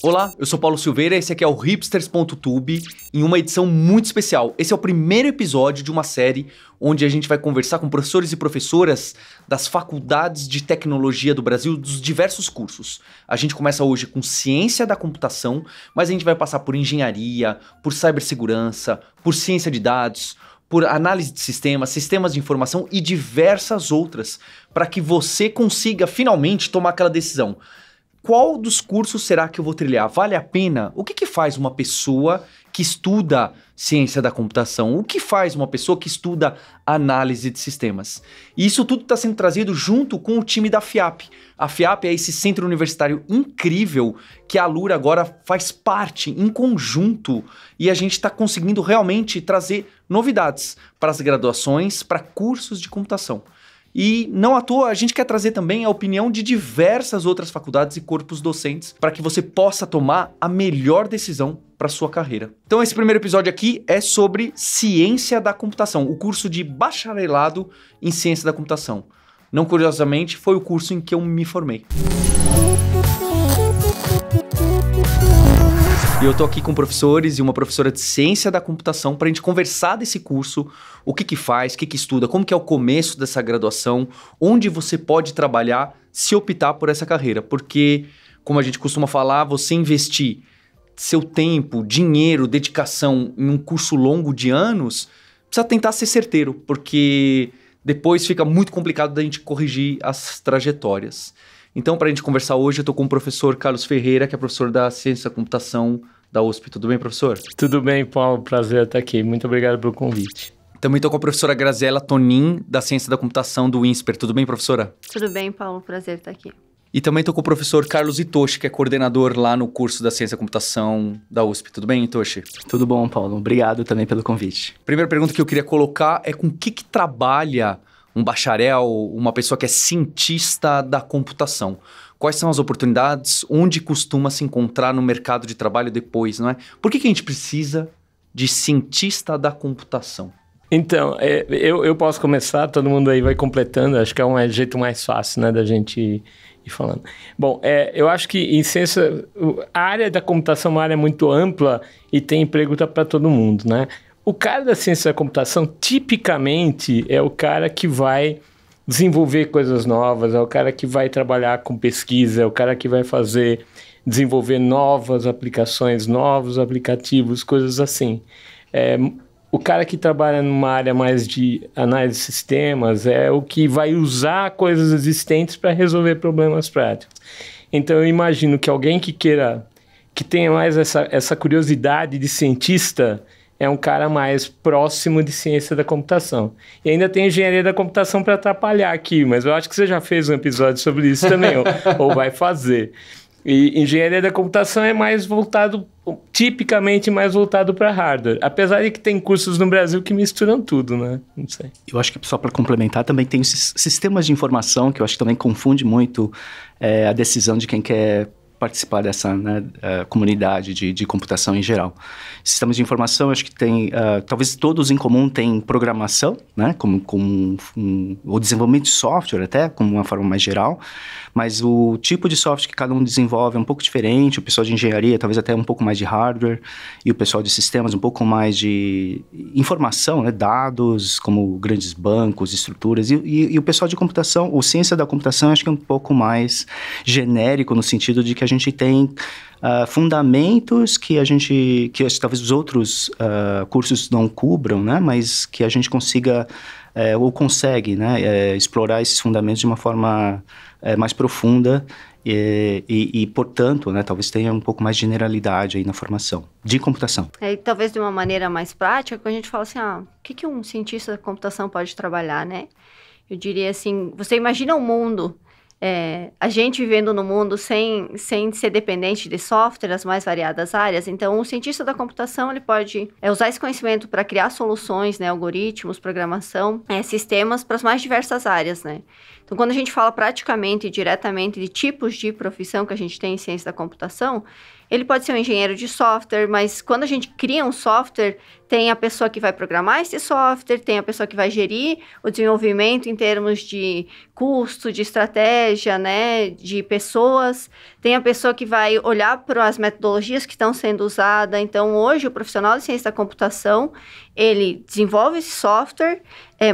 Olá, eu sou Paulo Silveira, esse aqui é o hipsters.tube, em uma edição muito especial. Esse é o primeiro episódio de uma série onde a gente vai conversar com professores e professoras das faculdades de tecnologia do Brasil, dos diversos cursos. A gente começa hoje com ciência da computação, mas a gente vai passar por engenharia, por cibersegurança, por ciência de dados, por análise de sistemas, sistemas de informação e diversas outras, para que você consiga finalmente tomar aquela decisão. Qual dos cursos será que eu vou trilhar? Vale a pena? O que faz uma pessoa que estuda ciência da computação? O que faz uma pessoa que estuda análise de sistemas? E isso tudo está sendo trazido junto com o time da FIAP. A FIAP é esse centro universitário incrível que a Alura agora faz parte em conjunto e a gente está conseguindo realmente trazer novidades para as graduações, para cursos de computação. E não à toa, a gente quer trazer também a opinião de diversas outras faculdades e corpos docentes para que você possa tomar a melhor decisão para sua carreira. Então esse primeiro episódio aqui é sobre ciência da computação, o curso de bacharelado em ciência da computação. Não curiosamente, foi o curso em que eu me formei. E eu tô aqui com professores e uma professora de ciência da computação para a gente conversar desse curso, o que faz, o que estuda, como que é o começo dessa graduação, onde você pode trabalhar se optar por essa carreira. Porque, como a gente costuma falar, você investir seu tempo, dinheiro, dedicação em um curso longo de anos, precisa tentar ser certeiro, porque depois fica muito complicado da gente corrigir as trajetórias. Então, para a gente conversar hoje, eu estou com o professor Carlos Ferreira, que é professor da Ciência da Computação da USP. Tudo bem, professor? Tudo bem, Paulo. Prazer estar aqui. Muito obrigado pelo convite. Também estou com a professora Graziela Tonin, da Ciência da Computação do INSPER. Tudo bem, professora? Tudo bem, Paulo. Prazer estar aqui. E também estou com o professor Carlos Itoshi, que é coordenador lá no curso da Ciência da Computação da USP. Tudo bem, Itoshi? Tudo bom, Paulo. Obrigado também pelo convite. Primeira pergunta que eu queria colocar é com que trabalha um bacharel, uma pessoa que é cientista da computação? Quais são as oportunidades? Onde costuma se encontrar no mercado de trabalho depois, não é? Por que a gente precisa de cientista da computação? Então, eu posso começar, todo mundo aí vai completando, acho que é um jeito mais fácil, né, da gente ir falando. Bom, eu acho que em ciência, a área da computação é uma área muito ampla e tem emprego para todo mundo, né? O cara da ciência da computação, tipicamente, é o cara que vai desenvolver coisas novas, é o cara que vai trabalhar com pesquisa, é o cara que vai desenvolver novas aplicações, novos aplicativos, coisas assim. O cara que trabalha numa área mais de análise de sistemas é o que vai usar coisas existentes para resolver problemas práticos. Então, eu imagino que alguém que tenha mais essa curiosidade de cientista é um cara mais próximo de ciência da computação. E ainda tem engenharia da computação para atrapalhar aqui, mas eu acho que você já fez um episódio sobre isso também, ou vai fazer. E engenharia da computação é mais voltado, tipicamente mais voltado para hardware. Apesar de que tem cursos no Brasil que misturam tudo, né? Não sei. Eu acho que só para complementar, também tem os sistemas de informação, que eu acho que também confunde muito a decisão de quem quer participar dessa, né, comunidade de computação em geral. Sistemas de informação, eu acho que tem, talvez todos em comum têm programação, né, como o desenvolvimento de software até, como uma forma mais geral, mas o tipo de software que cada um desenvolve é um pouco diferente, o pessoal de engenharia talvez até um pouco mais de hardware, e o pessoal de sistemas um pouco mais de informação, né, dados, como grandes bancos, estruturas, e o pessoal de computação, ou ciência da computação, acho que é um pouco mais genérico, no sentido de que a gente tem fundamentos que talvez os outros cursos não cubram, né? Mas que a gente consiga ou consegue, né? Explorar esses fundamentos de uma forma mais profunda e portanto, né? Talvez tenha um pouco mais de generalidade aí na formação de computação. E talvez de uma maneira mais prática, quando a gente fala assim, o que um cientista da computação pode trabalhar, né? Eu diria assim, você imagina um mundo, a gente vivendo no mundo sem ser dependente de software, as mais variadas áreas. Então, o cientista da computação, ele pode usar esse conhecimento para criar soluções, né, algoritmos, programação, sistemas para as mais diversas áreas, né? Então, quando a gente fala praticamente e diretamente de tipos de profissão que a gente tem em ciência da computação, ele pode ser um engenheiro de software, mas quando a gente cria um software, tem a pessoa que vai programar esse software, tem a pessoa que vai gerir o desenvolvimento em termos de custo, de estratégia, estratégia, né, de pessoas, tem a pessoa que vai olhar para as metodologias que estão sendo usadas. Então, hoje, o profissional de ciência da computação, ele desenvolve esse software,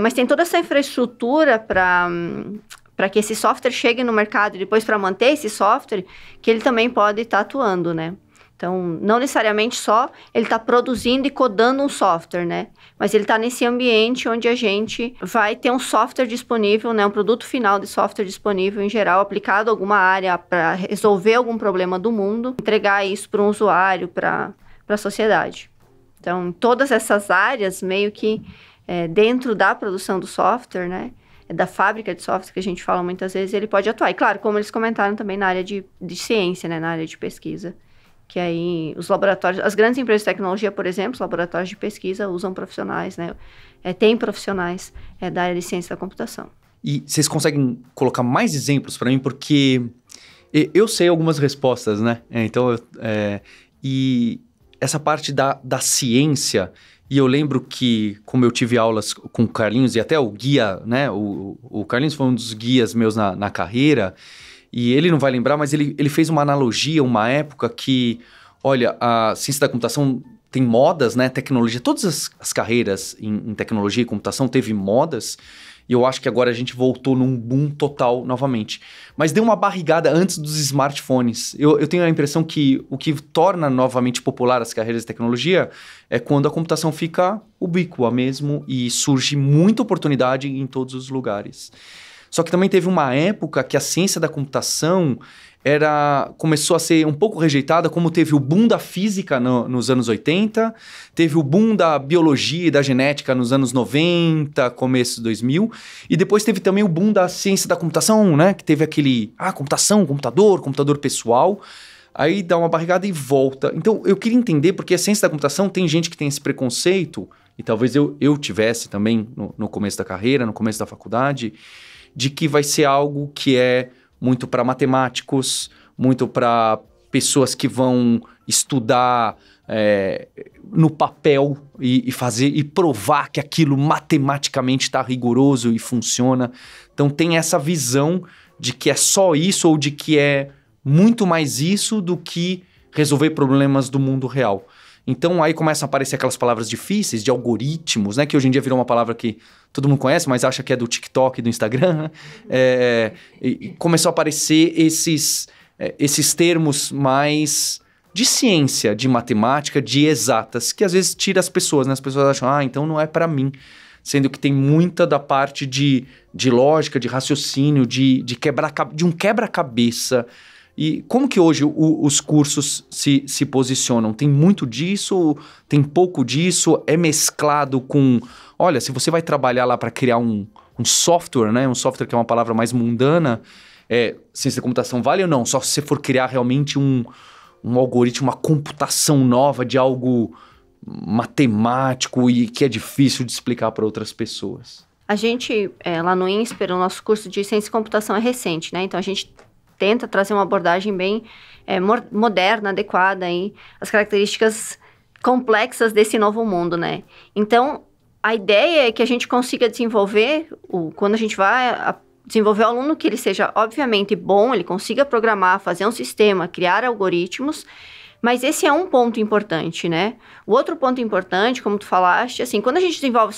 mas tem toda essa infraestrutura para que esse software chegue no mercado e depois para manter esse software, que ele também pode estar atuando, né? Então, não necessariamente só ele está produzindo e codando um software, né? Mas ele está nesse ambiente onde a gente vai ter um software disponível, né? Um produto final de software disponível, em geral, aplicado a alguma área para resolver algum problema do mundo, entregar isso para um usuário, para a sociedade. Então, todas essas áreas, meio que dentro da produção do software, né? Da fábrica de software que a gente fala muitas vezes, ele pode atuar. E claro, como eles comentaram também na área de ciência, né? Na área de pesquisa. Que aí os laboratórios, as grandes empresas de tecnologia, por exemplo, os laboratórios de pesquisa usam profissionais, né? Tem profissionais da área de ciência da computação. E vocês conseguem colocar mais exemplos para mim? Porque eu sei algumas respostas, né? E essa parte da ciência, e eu lembro que, como eu tive aulas com o Carlinhos, e até o guia, né? O Carlinhos foi um dos guias meus na carreira. E ele não vai lembrar, mas ele fez uma analogia, uma época que, olha, a ciência da computação tem modas, né? Tecnologia, todas as carreiras em tecnologia e computação teve modas. E eu acho que agora a gente voltou num boom total novamente. Mas deu uma barrigada antes dos smartphones. Eu tenho a impressão que o que torna novamente popular as carreiras de tecnologia é quando a computação fica ubíqua mesmo e surge muita oportunidade em todos os lugares. Só que também teve uma época que a ciência da computação começou a ser um pouco rejeitada, como teve o boom da física nos anos 80, teve o boom da biologia e da genética nos anos 90, começo de 2000, e depois teve também o boom da ciência da computação, né? Que teve aquele, computação, computador pessoal, aí dá uma barrigada e volta. Então, eu queria entender, porque a ciência da computação tem gente que tem esse preconceito, e talvez eu tivesse também no começo da carreira, no começo da faculdade, de que vai ser algo que é muito para matemáticos, muito para pessoas que vão estudar no papel e fazer e provar que aquilo matematicamente está rigoroso e funciona. Então tem essa visão de que é só isso ou de que é muito mais isso do que resolver problemas do mundo real. Então, aí começam a aparecer aquelas palavras difíceis, de algoritmos, né? Que hoje em dia virou uma palavra que todo mundo conhece, mas acha que é do TikTok e do Instagram, né? E começou a aparecer esses termos mais de ciência, de matemática, de exatas, que às vezes tira as pessoas, né? As pessoas acham, então não é para mim. Sendo que tem muita da parte de lógica, de raciocínio, de um quebra-cabeça. E como que hoje os cursos se posicionam? Tem muito disso? Tem pouco disso? É mesclado com... Olha, se você vai trabalhar lá para criar um software, né? Um software que é uma palavra mais mundana, ciência da computação vale ou não? Só se você for criar realmente um algoritmo, uma computação nova de algo matemático e que é difícil de explicar para outras pessoas. A gente, lá no INSPER, o nosso curso de ciência e computação é recente, né? Então, a gente tenta trazer uma abordagem bem moderna, adequada aí, às características complexas desse novo mundo, né? Então, a ideia é que a gente consiga desenvolver, quando a gente vai desenvolver o aluno, que ele seja, obviamente, bom, ele consiga programar, fazer um sistema, criar algoritmos, mas esse é um ponto importante, né? O outro ponto importante, como tu falaste, assim, quando a gente desenvolve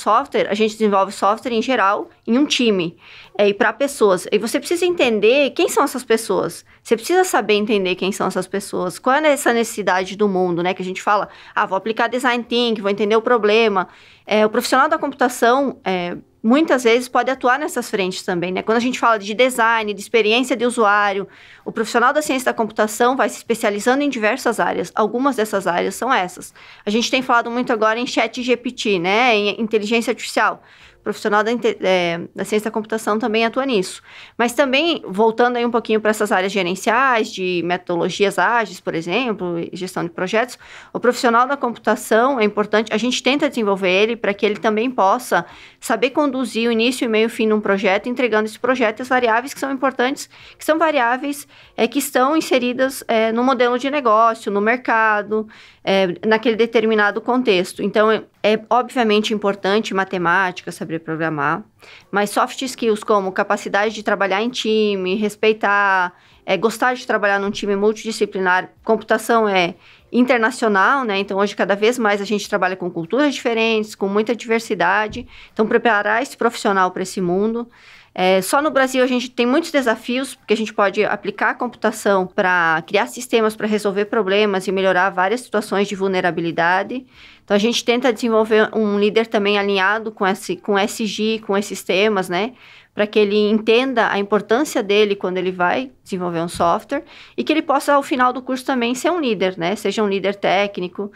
software em geral em um time e para pessoas. E você precisa entender quem são essas pessoas. Você precisa saber entender quem são essas pessoas. Qual é essa necessidade do mundo, né? Que a gente fala, vou aplicar design thinking, vou entender o problema. O profissional da computação... muitas vezes pode atuar nessas frentes também, né? Quando a gente fala de design, de experiência de usuário, o profissional da ciência da computação vai se especializando em diversas áreas. Algumas dessas áreas são essas. A gente tem falado muito agora em ChatGPT, né? Em inteligência artificial. O profissional da ciência da computação também atua nisso. Mas também, voltando aí um pouquinho para essas áreas gerenciais, de metodologias ágeis, por exemplo, gestão de projetos, o profissional da computação é importante, a gente tenta desenvolver ele para que ele também possa saber conduzir o início, o meio e o fim de um projeto, entregando esse projeto as variáveis que são importantes, que são variáveis que estão inseridas no modelo de negócio, no mercado, naquele determinado contexto. Então, É obviamente importante matemática, saber programar, mas soft skills como capacidade de trabalhar em time, respeitar, gostar de trabalhar num time multidisciplinar. Computação é internacional, né? Então, hoje, cada vez mais a gente trabalha com culturas diferentes, com muita diversidade. Então, preparar esse profissional para esse mundo. Só no Brasil a gente tem muitos desafios, porque a gente pode aplicar a computação para criar sistemas para resolver problemas e melhorar várias situações de vulnerabilidade. Então, a gente tenta desenvolver um líder também alinhado com SG, com esses temas, né? Para que ele entenda a importância dele quando ele vai desenvolver um software e que ele possa, ao final do curso, também ser um líder, né? Seja um líder técnico,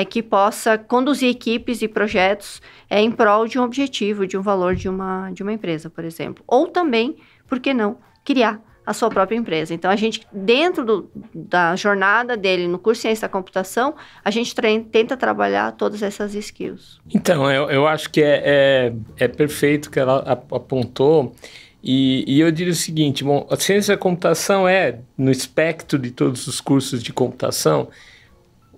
que possa conduzir equipes e projetos em prol de um objetivo, de um valor de uma empresa, por exemplo. Ou também, por que não, criar a sua própria empresa. Então, a gente, dentro da jornada dele no curso de Ciência da Computação, a gente tenta trabalhar todas essas skills. Então, eu acho que é perfeito o que ela apontou, e eu diria o seguinte, bom, a Ciência da Computação no espectro de todos os cursos de computação,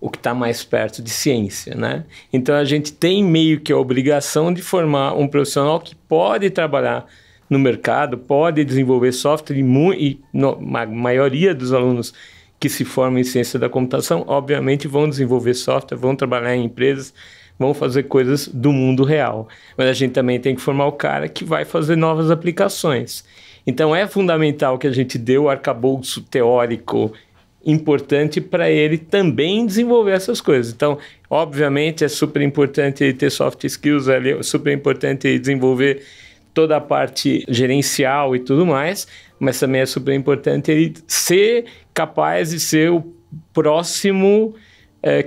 o que está mais perto de ciência, né? Então, a gente tem meio que a obrigação de formar um profissional que pode trabalhar no mercado, pode desenvolver software e a maioria dos alunos que se formam em ciência da computação, obviamente, vão desenvolver software, vão trabalhar em empresas, vão fazer coisas do mundo real. Mas a gente também tem que formar o cara que vai fazer novas aplicações. Então, é fundamental que a gente dê o arcabouço teórico importante para ele também desenvolver essas coisas. Então, obviamente, é super importante ele ter soft skills, é super importante ele desenvolver toda a parte gerencial e tudo mais, mas também é super importante ele ser capaz de ser o próximo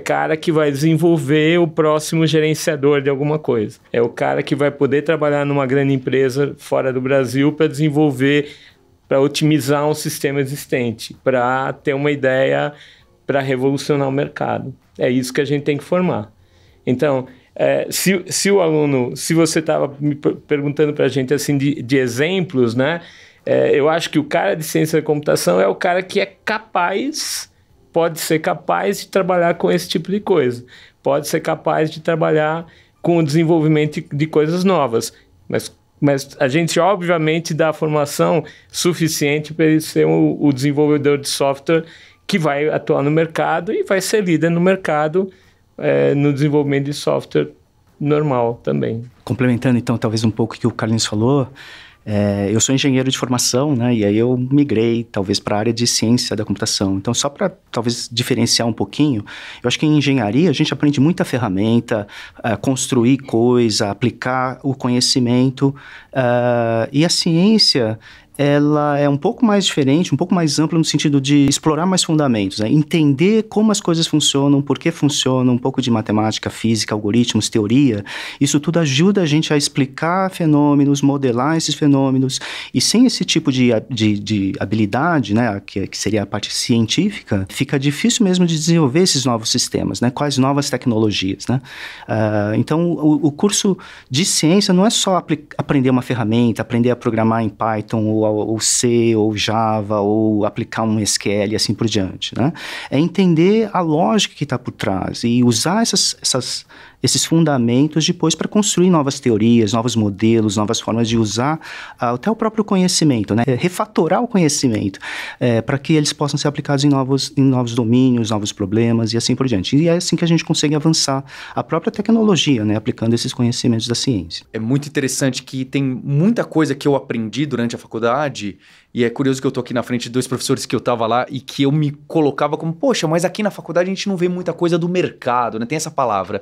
cara que vai desenvolver o próximo gerenciador de alguma coisa. É o cara que vai poder trabalhar numa grande empresa fora do Brasil para desenvolver, para otimizar um sistema existente, para ter uma ideia, para revolucionar o mercado. É isso que a gente tem que formar. Então, se o aluno, se você estava me perguntando para a gente assim de exemplos, né? Eu acho que o cara de ciência da computação é o cara que é capaz, pode ser capaz de trabalhar com esse tipo de coisa, pode ser capaz de trabalhar com o desenvolvimento de coisas novas, mas a gente obviamente dá a formação suficiente para ele ser o desenvolvedor de software que vai atuar no mercado e vai ser líder no mercado, no desenvolvimento de software normal também. Complementando, então, talvez um pouco o que o Carlinhos falou, eu sou engenheiro de formação, né, e aí eu migrei, talvez, para a área de ciência da computação. Então, só para, talvez, diferenciar um pouquinho, eu acho que em engenharia a gente aprende muita ferramenta, construir coisa, aplicar o conhecimento, e a ciência, ela é um pouco mais diferente, um pouco mais ampla no sentido de explorar mais fundamentos, né? Entender como as coisas funcionam, por que funcionam, um pouco de matemática, física, algoritmos, teoria. Isso tudo ajuda a gente a explicar fenômenos, modelar esses fenômenos, e sem esse tipo de habilidade, né, que seria a parte científica, fica difícil mesmo de desenvolver esses novos sistemas, né? Quais novas tecnologias, né? Então, o curso de ciência não é só aprender uma ferramenta, aprender a programar em Python, ou C, ou Java, ou aplicar um SQL e assim por diante, né? É entender a lógica que está por trás e usar esses fundamentos depois para construir novas teorias, novos modelos, novas formas de usar até o próprio conhecimento, né? Refatorar o conhecimento para que eles possam ser aplicados em novos domínios, novos problemas e assim por diante. E é assim que a gente consegue avançar a própria tecnologia, né? Aplicando esses conhecimentos da ciência. É muito interessante que tem muita coisa que eu aprendi durante a faculdade, e é curioso que eu tô aqui na frente de dois professores que eu tava lá e que eu me colocava como, poxa, mas aqui na faculdade a gente não vê muita coisa do mercado, né? Tem essa palavra.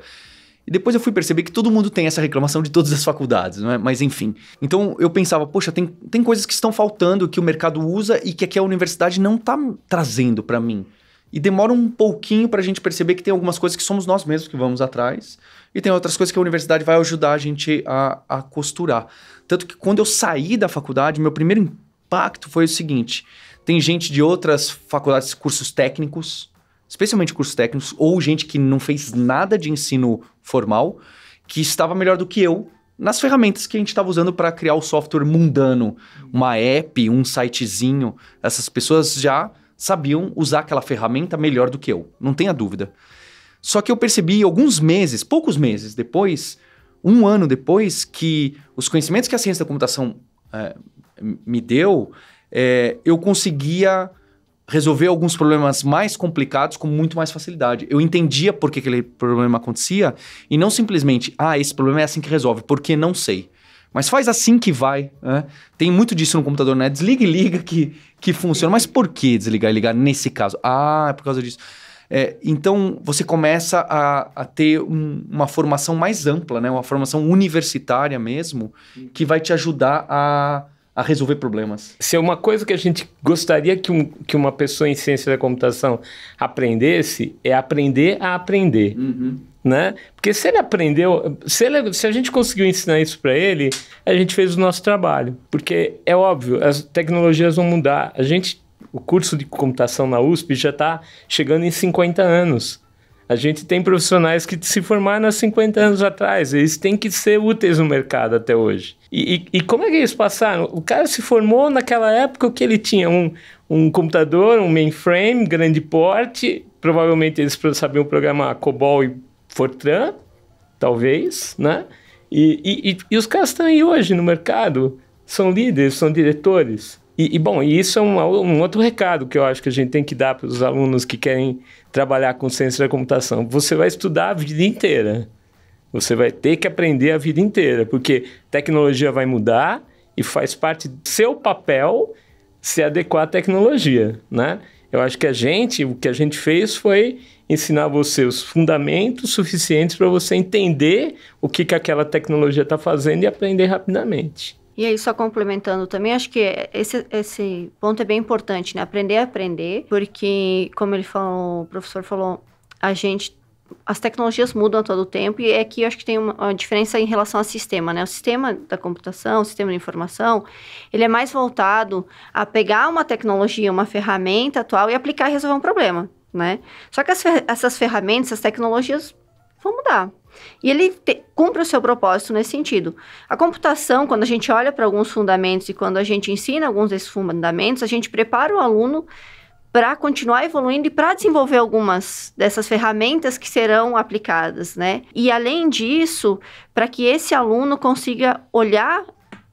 E depois eu fui perceber que todo mundo tem essa reclamação de todas as faculdades, não é? Mas enfim. Então eu pensava, poxa, tem coisas que estão faltando, que o mercado usa e que aqui a universidade não tá trazendo para mim. E demora um pouquinho pra gente perceber que tem algumas coisas que somos nós mesmos que vamos atrás, e tem outras coisas que a universidade vai ajudar a gente a costurar. Tanto que quando eu saí da faculdade, meu primeiro impacto foi o seguinte: tem gente de outras faculdades, cursos técnicos, especialmente cursos técnicos, ou gente que não fez nada de ensino formal, que estava melhor do que eu nas ferramentas que a gente estava usando para criar o software mundano, uma app, um sitezinho. Essas pessoas já sabiam usar aquela ferramenta melhor do que eu, não tenha dúvida. Só que eu percebi alguns meses, poucos meses depois, 1 ano depois, que os conhecimentos que a ciência da computação me deu, eu conseguia resolver alguns problemas mais complicados com muito mais facilidade. Eu entendia por que aquele problema acontecia e não simplesmente, esse problema é assim que resolve, porque não sei. Mas faz assim que vai. Né? Tem muito disso no computador, né? Desliga e liga que funciona. Mas por que desligar e ligar nesse caso? É por causa disso. Então, você começa a ter uma formação mais ampla, né? Uma formação universitária mesmo, que vai te ajudar a resolver problemas. Se é uma coisa que a gente gostaria que uma pessoa em ciência da computação aprendesse, é aprender a aprender. Né? Porque se ele aprendeu, se a gente conseguiu ensinar isso para ele, a gente fez o nosso trabalho. Porque é óbvio, as tecnologias vão mudar. O curso de computação na USP já está chegando em 50 anos. A gente tem profissionais que se formaram há 50 anos atrás. Eles têm que ser úteis no mercado até hoje. E como é que eles passaram? O cara se formou naquela época que ele tinha um computador, um mainframe, grande porte. Provavelmente eles sabiam programar COBOL e Fortran, talvez, né? E os caras estão aí hoje no mercado. São líderes, são diretores. E isso é um outro recado que eu acho que a gente tem que dar para os alunos que querem trabalhar com ciência da computação. Você vai estudar a vida inteira. Você vai ter que aprender a vida inteira, porque tecnologia vai mudar e faz parte do seu papel se adequar à tecnologia, né? Eu acho que o que a gente fez foi ensinar você os fundamentos suficientes para você entender o que aquela tecnologia está fazendo e aprender rapidamente. E aí, só complementando também, acho que esse ponto é bem importante, né? Aprender a aprender, porque, como o professor falou, as tecnologias mudam a todo tempo, e aqui eu acho que tem uma diferença em relação ao sistema, né? O sistema da computação, o sistema de informação, ele é mais voltado a pegar uma tecnologia, uma ferramenta atual e aplicar e resolver um problema, né? Só que essas ferramentas, essas tecnologias vão mudar. E ele cumpre o seu propósito nesse sentido. A computação, quando a gente olha para alguns fundamentos e quando a gente ensina alguns desses fundamentos, a gente prepara o aluno para continuar evoluindo e para desenvolver algumas dessas ferramentas que serão aplicadas, né? E, além disso, para que esse aluno consiga olhar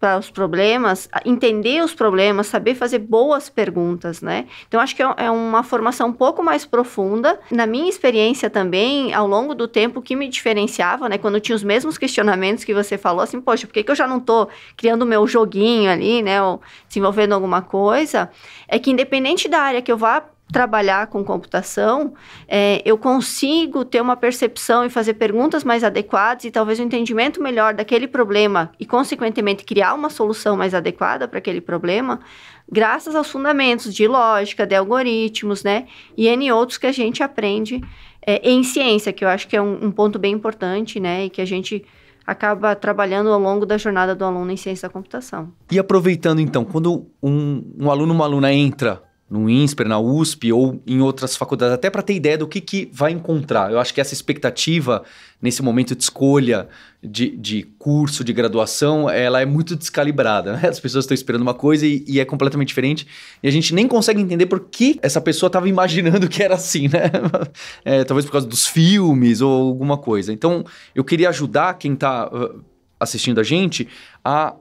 para os problemas, entender os problemas, saber fazer boas perguntas, né? Então, acho que é uma formação um pouco mais profunda. Na minha experiência também, ao longo do tempo, o que me diferenciava, né? Quando eu tinha os mesmos questionamentos que você falou, assim, poxa, por que eu já não estou criando o meu joguinho ali, né? Ou desenvolvendo alguma coisa? É que, independente da área que eu vá trabalhar com computação, eu consigo ter uma percepção e fazer perguntas mais adequadas e talvez um entendimento melhor daquele problema e, consequentemente, criar uma solução mais adequada para aquele problema, graças aos fundamentos de lógica, de algoritmos, né? E N outros que a gente aprende em ciência, que eu acho que é um ponto bem importante, né? E que a gente acaba trabalhando ao longo da jornada do aluno em ciência da computação. E aproveitando, então, quando um aluno, uma aluna entra no INSPER, na USP ou em outras faculdades, até para ter ideia do que vai encontrar. Eu acho que essa expectativa, nesse momento de escolha de curso, de graduação, ela é muito descalibrada, né? As pessoas estão esperando uma coisa e é completamente diferente, e a gente nem consegue entender por que essa pessoa estava imaginando que era assim, né? Talvez por causa dos filmes ou alguma coisa. Então, eu queria ajudar quem está assistindo a gente a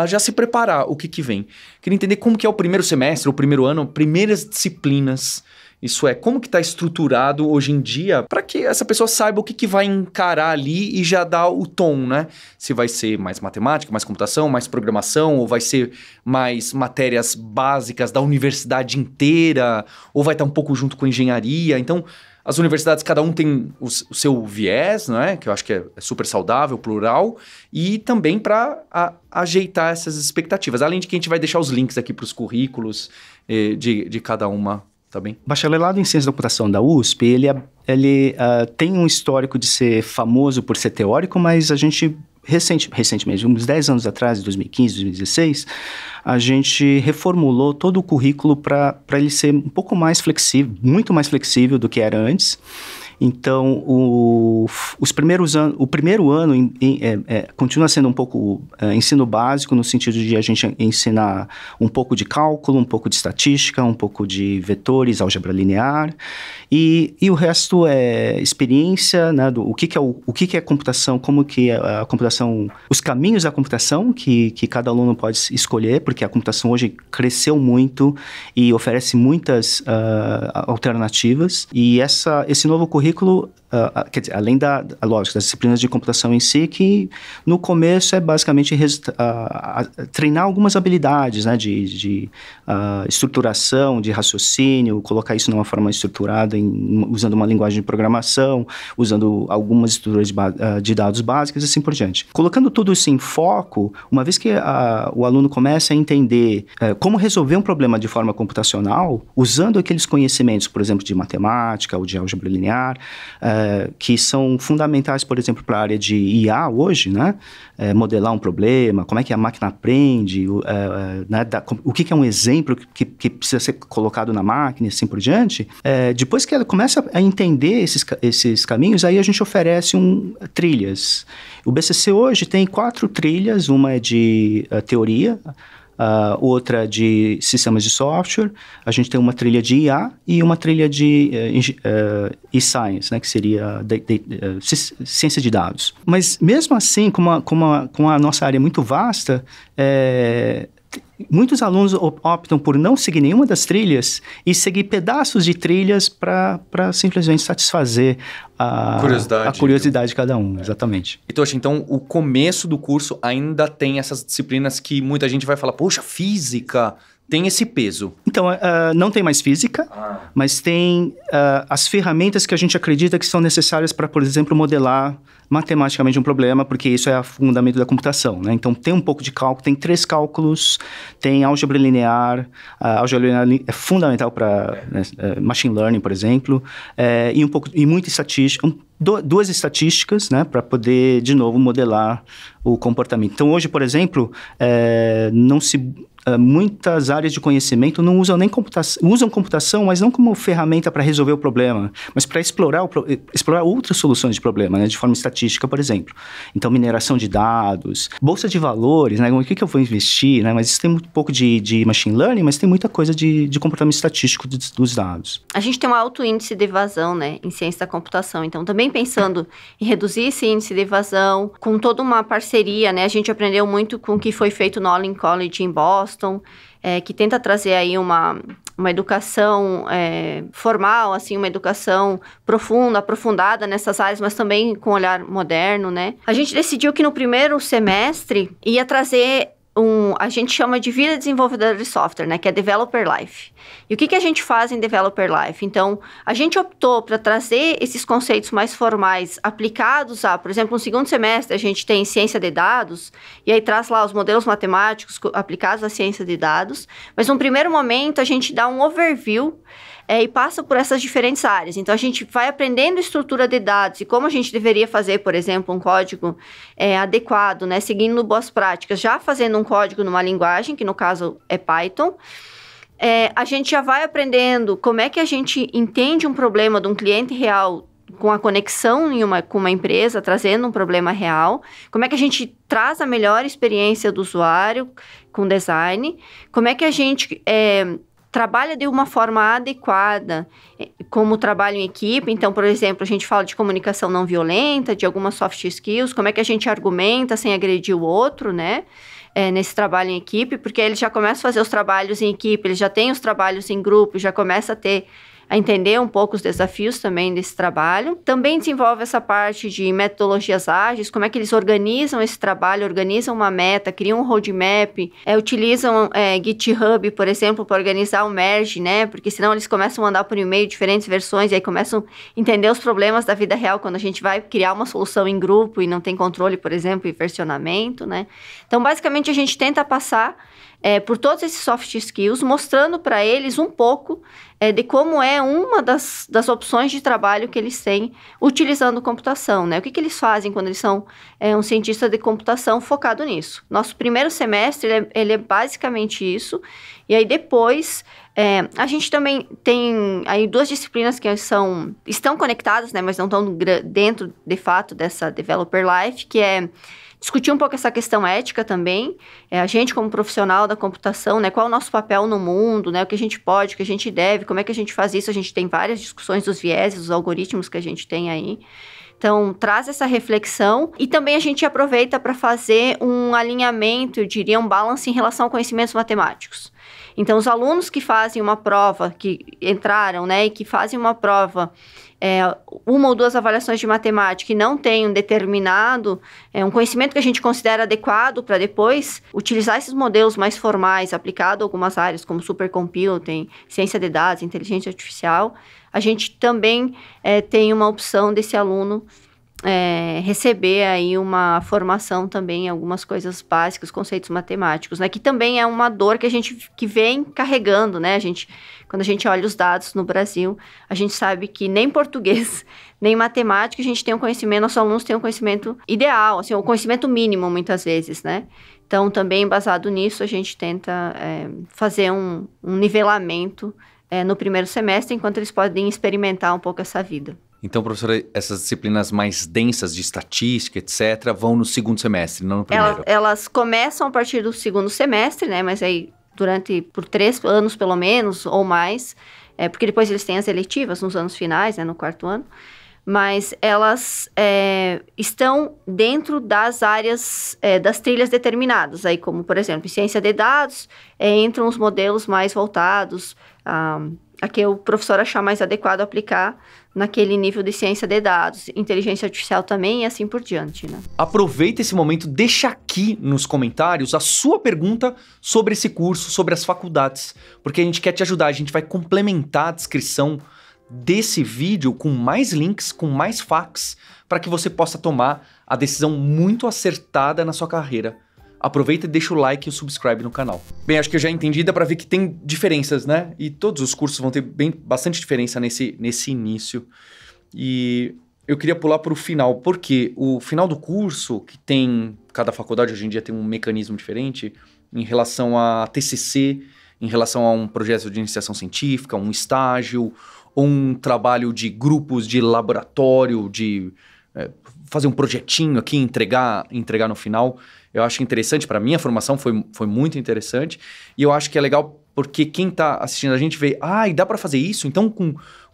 já se preparar o que vem. Queria entender como que é o primeiro semestre, o primeiro ano, primeiras disciplinas. Isso é, como que está estruturado hoje em dia para que essa pessoa saiba o que vai encarar ali e já dar o tom, né? Se vai ser mais matemática, mais computação, mais programação, ou vai ser mais matérias básicas da universidade inteira, ou vai estar um pouco junto com engenharia. Então, as universidades, cada um tem o seu viés, não é? Que eu acho que é super saudável, plural, e também para ajeitar essas expectativas. Além de que a gente vai deixar os links aqui para os currículos de cada uma, tá bem? Bacharelado em Ciência da Computação da USP, ele tem um histórico de ser famoso por ser teórico, mas a gente recentemente, uns 10 anos atrás, em 2015, 2016, a gente reformulou todo o currículo para ele ser um pouco mais flexível, muito mais flexível do que era antes. Então, o primeiro ano continua sendo um pouco ensino básico, no sentido de a gente ensinar um pouco de cálculo, um pouco de estatística, um pouco de vetores, álgebra linear, e o resto é experiência, né, do o que é computação, como que a computação, os caminhos da computação que cada aluno pode escolher, porque a computação hoje cresceu muito e oferece muitas alternativas, e esse novo currículo, quer dizer, além lógico, das disciplinas de computação em si, que no começo é basicamente treinar algumas habilidades, né, de estruturação, de raciocínio, colocar isso numa forma estruturada, usando uma linguagem de programação, usando algumas estruturas de dados básicas e assim por diante. Colocando tudo isso em foco, uma vez que o aluno começa a entender como resolver um problema de forma computacional, usando aqueles conhecimentos, por exemplo, de matemática ou de álgebra linear, que são fundamentais, por exemplo, para a área de IA hoje, né? Modelar um problema, como é que a máquina aprende, né? O que é um exemplo que precisa ser colocado na máquina e assim por diante. Depois que ela começa a entender esses caminhos, aí a gente oferece trilhas. O BCC hoje tem 4 trilhas, uma é de teoria, outra de sistemas de software, a gente tem uma trilha de IA e uma trilha de e-science, né, que seria ciência de dados. Mas mesmo assim, com a nossa área muito vasta, muitos alunos optam por não seguir nenhuma das trilhas e seguir pedaços de trilhas para simplesmente satisfazer a curiosidade de cada um, exatamente. Então, o começo do curso ainda tem essas disciplinas que muita gente vai falar, poxa, física tem esse peso. Então, não tem mais física, mas tem as ferramentas que a gente acredita que são necessárias para, por exemplo, modelar matematicamente um problema, porque isso é o fundamento da computação, né? Então, tem um pouco de cálculo, tem 3 cálculos, tem álgebra linear, a álgebra linear é fundamental para machine learning, por exemplo, e muita estatística, 2 estatísticas, né, para poder, de novo, modelar o comportamento. Então, hoje, por exemplo, muitas áreas de conhecimento não usam nem usam computação, mas não como ferramenta para resolver o problema, mas para explorar outras soluções de problema, né, de forma estatística, por exemplo. Então, mineração de dados, bolsa de valores, né, o que eu vou investir, né, mas isso tem muito pouco de machine learning, mas tem muita coisa de comportamento estatístico dos dados. A gente tem um alto índice de evasão, né, em ciência da computação, então também pensando em reduzir esse índice de evasão, com toda uma parceria, né, a gente aprendeu muito com o que foi feito no Olin College em Boston, que tenta trazer aí uma educação formal, assim, uma educação profunda, aprofundada nessas áreas, mas também com um olhar moderno, né? A gente decidiu que no primeiro semestre ia trazer a gente chama de vida desenvolvedora de software, né, que é Developer Life. E o que a gente faz em Developer Life? Então, a gente optou para trazer esses conceitos mais formais aplicados por exemplo, no segundo semestre a gente tem ciência de dados, e aí traz lá os modelos matemáticos aplicados à ciência de dados, mas num primeiro momento a gente dá um overview e passa por essas diferentes áreas. Então, a gente vai aprendendo estrutura de dados e como a gente deveria fazer, por exemplo, um código adequado, né? Seguindo boas práticas, já fazendo um código numa linguagem, que no caso é Python. A gente já vai aprendendo como é que a gente entende um problema de um cliente real com a conexão com uma empresa, trazendo um problema real. Como é que a gente traz a melhor experiência do usuário com design. Como é que a gente trabalha de uma forma adequada, como trabalho em equipe. Então, por exemplo, a gente fala de comunicação não violenta, de algumas soft skills, como é que a gente argumenta sem agredir o outro, né? Nesse trabalho em equipe, porque ele já começa a fazer os trabalhos em equipe, ele já tem os trabalhos em grupo, já começa a entender um pouco os desafios também desse trabalho. Também desenvolve essa parte de metodologias ágeis, como é que eles organizam esse trabalho, organizam uma meta, criam um roadmap, utilizam GitHub, por exemplo, para organizar o merge, né? Porque senão eles começam a mandar por e-mail diferentes versões e aí começam a entender os problemas da vida real quando a gente vai criar uma solução em grupo e não tem controle, por exemplo, e versionamento, né? Então, basicamente, a gente tenta passar por todos esses soft skills, mostrando para eles um pouco de como é uma das opções de trabalho que eles têm utilizando computação, né? O que eles fazem quando eles são um cientista de computação focado nisso. Nosso primeiro semestre, ele é basicamente isso, e aí depois A gente também tem aí 2 disciplinas que estão conectadas, né, mas não estão dentro, de fato, dessa Developer Life, que é discutir um pouco essa questão ética também, a gente como profissional da computação, né, qual é o nosso papel no mundo, né, o que a gente pode, o que a gente deve, como é que a gente faz isso, a gente tem várias discussões dos vieses, dos algoritmos que a gente tem aí. Então, traz essa reflexão e também a gente aproveita para fazer um alinhamento, eu diria, um balance em relação a conhecimentos matemáticos. Então, os alunos que fazem uma prova, que entraram, né, e que fazem uma prova, 1 ou 2 avaliações de matemática e não tem um determinado, um conhecimento que a gente considera adequado para depois utilizar esses modelos mais formais aplicado a algumas áreas, como supercomputing, ciência de dados, inteligência artificial, a gente também tem uma opção desse aluno receber aí uma formação também em algumas coisas básicas, conceitos matemáticos, né? Que também é uma dor que a gente vem carregando, né? Quando a gente olha os dados no Brasil, a gente sabe que nem português, nem matemática, a gente tem um conhecimento, nossos alunos têm um conhecimento ideal, assim, o conhecimento mínimo muitas vezes, né? Então, também baseado nisso, a gente tenta fazer um nivelamento no primeiro semestre, enquanto eles podem experimentar um pouco essa vida. Então, professora, essas disciplinas mais densas de estatística, etc., vão no segundo semestre, não no primeiro? Elas começam a partir do segundo semestre, né? Mas aí, por 3 anos, pelo menos, ou mais, porque depois eles têm as eletivas nos anos finais, né? No 4º ano. Mas elas estão dentro das áreas, das trilhas determinadas. Aí, como, por exemplo, em ciência de dados, entram os modelos mais voltados a que o professor achar mais adequado aplicar naquele nível de ciência de dados, inteligência artificial também e assim por diante, né? Aproveita esse momento, deixa aqui nos comentários a sua pergunta sobre esse curso, sobre as faculdades, porque a gente quer te ajudar, a gente vai complementar a descrição desse vídeo com mais links, com mais facts, para que você possa tomar a decisão muito acertada na sua carreira. Aproveita e deixa o like e o subscribe no canal. Bem, acho que eu já entendi, dá pra ver que tem diferenças, né? E todos os cursos vão ter bastante diferença nesse início. E eu queria pular pro final, porque o final do curso, que tem... Cada faculdade hoje em dia tem um mecanismo diferente em relação a TCC, em relação a um projeto de iniciação científica, um estágio, ou um trabalho de grupos de laboratório, de fazer um projetinho aqui, entregar no final. Eu acho interessante, para mim a formação foi muito interessante, e eu acho que é legal porque quem está assistindo a gente vê, e dá para fazer isso, então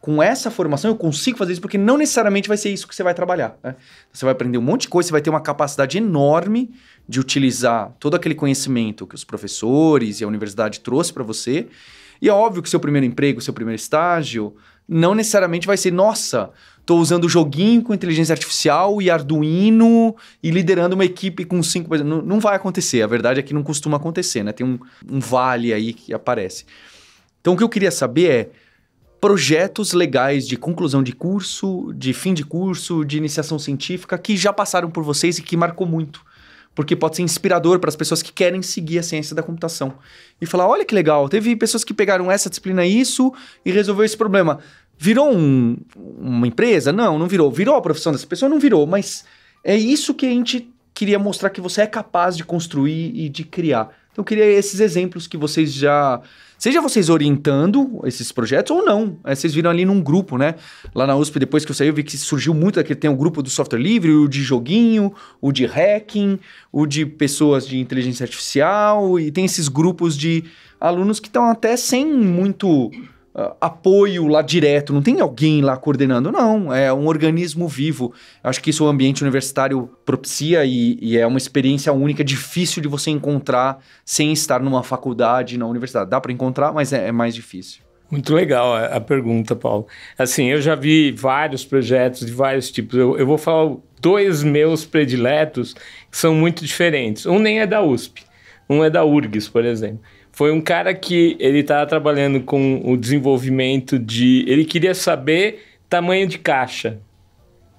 com essa formação eu consigo fazer isso, porque não necessariamente vai ser isso que você vai trabalhar, né? Você vai aprender um monte de coisa, você vai ter uma capacidade enorme de utilizar todo aquele conhecimento que os professores e a universidade trouxe para você, e é óbvio que seu primeiro emprego, seu primeiro estágio, não necessariamente vai ser, nossa, estou usando joguinho com inteligência artificial e Arduino e liderando uma equipe com 5... Não vai acontecer, a verdade é que não costuma acontecer, né? Tem um vale aí que aparece. Então, o que eu queria saber é projetos legais de conclusão de curso, de fim de curso, de iniciação científica, que já passaram por vocês e que marcou muito. Porque pode ser inspirador para as pessoas que querem seguir a ciência da computação. E falar, olha que legal, teve pessoas que pegaram essa disciplina isso e resolveu esse problema. Virou uma empresa? Não virou. Virou a profissão dessa pessoa? Não virou. Mas é isso que a gente queria mostrar que você é capaz de construir e de criar. Então eu queria esses exemplos que vocês já... Seja vocês orientando esses projetos ou não. Vocês viram ali num grupo, né? Lá na USP, depois que eu saí, eu vi que surgiu muito daquele... Tem o grupo do software livre, o de joguinho, o de hacking, o de pessoas de inteligência artificial, e tem esses grupos de alunos que estão até sem muito apoio lá direto. Não tem alguém lá coordenando, não. É um organismo vivo. Eu acho que isso o ambiente universitário propicia e é uma experiência única, difícil de você encontrar sem estar numa faculdade, na universidade. Dá para encontrar, mas é mais difícil. Muito legal a pergunta, Paulo. Assim, eu já vi vários projetos de vários tipos. Eu vou falar 2 meus prediletos que são muito diferentes. Um nem é da USP, um é da URGS, por exemplo. Foi um cara que ele estava trabalhando com o desenvolvimento de... Ele queria saber tamanho de caixa,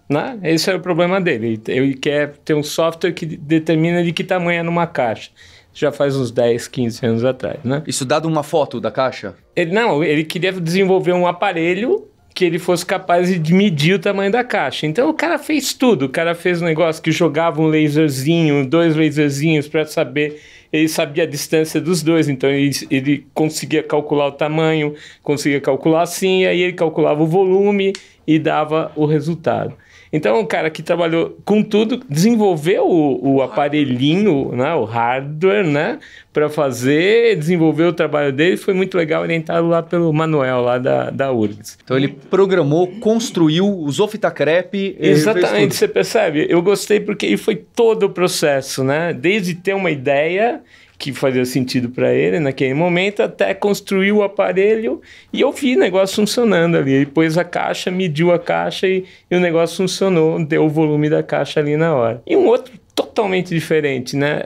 né? Esse era o problema dele. Ele quer ter um software que determina de que tamanho é numa caixa. Já faz uns 10, 15 anos atrás, né? Isso dado uma foto da caixa? Ele queria desenvolver um aparelho que ele fosse capaz de medir o tamanho da caixa. Então o cara fez tudo. O cara fez um negócio que jogava um laserzinho, 2 laserzinhos para saber. Ele sabia a distância dos dois, então ele conseguia calcular o tamanho, conseguia calcular assim, aí ele calculava o volume e dava o resultado. Então, o cara que trabalhou com tudo, desenvolveu o aparelhinho, né, o hardware, né, para fazer, desenvolveu o trabalho dele, foi muito legal, orientado lá pelo Manuel, lá da URGS. Então, ele programou, construiu, usou fita crepe... Exatamente, você percebe? Eu gostei porque foi todo o processo, né, desde ter uma ideia... que fazia sentido para ele naquele momento, até construir o aparelho, e eu vi o negócio funcionando ali. Ele pôs a caixa, mediu a caixa e o negócio funcionou, deu o volume da caixa ali na hora. E um outro totalmente diferente, né?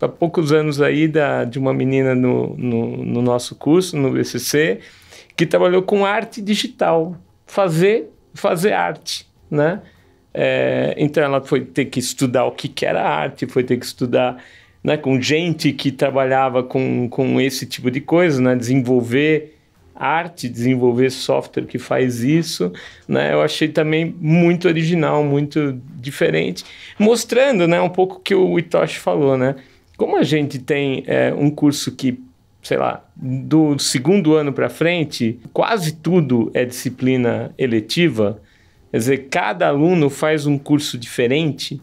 Há poucos anos aí de uma menina no nosso curso, no BCC, que trabalhou com arte digital, fazer arte, né? Então ela foi ter que estudar o que era arte, foi ter que estudar... né, com gente que trabalhava com esse tipo de coisa, né, desenvolver arte, desenvolver software que faz isso, né, eu achei também muito original, muito diferente, mostrando, né, um pouco o que o Hitoshi falou, né, como a gente tem um curso que, sei lá, do segundo ano para frente, quase tudo é disciplina eletiva, quer dizer, cada aluno faz um curso diferente,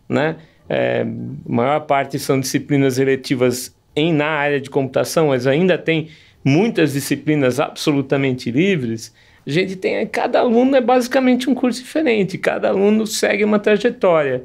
né, a maior parte são disciplinas eletivas na área de computação, mas ainda tem muitas disciplinas absolutamente livres. A gente tem, cada aluno é basicamente um curso diferente, cada aluno segue uma trajetória.